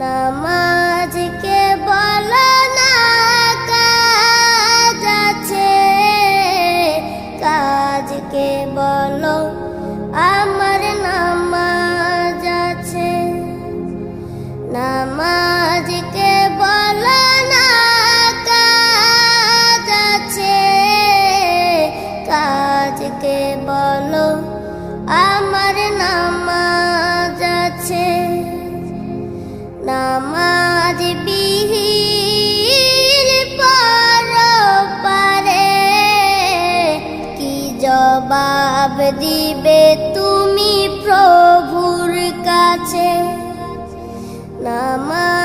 নামাজকে বলো না কাজ আছে, কাজকে বলো আমার নামাজ আছে। নামাজকে বলো না কাজ আছে, কাজকে বলো আমার নামাজ আছে। নামাজ বিহীন পরপারে কি জবাব দিবে তুমি প্রভুর কাছে? নামাজ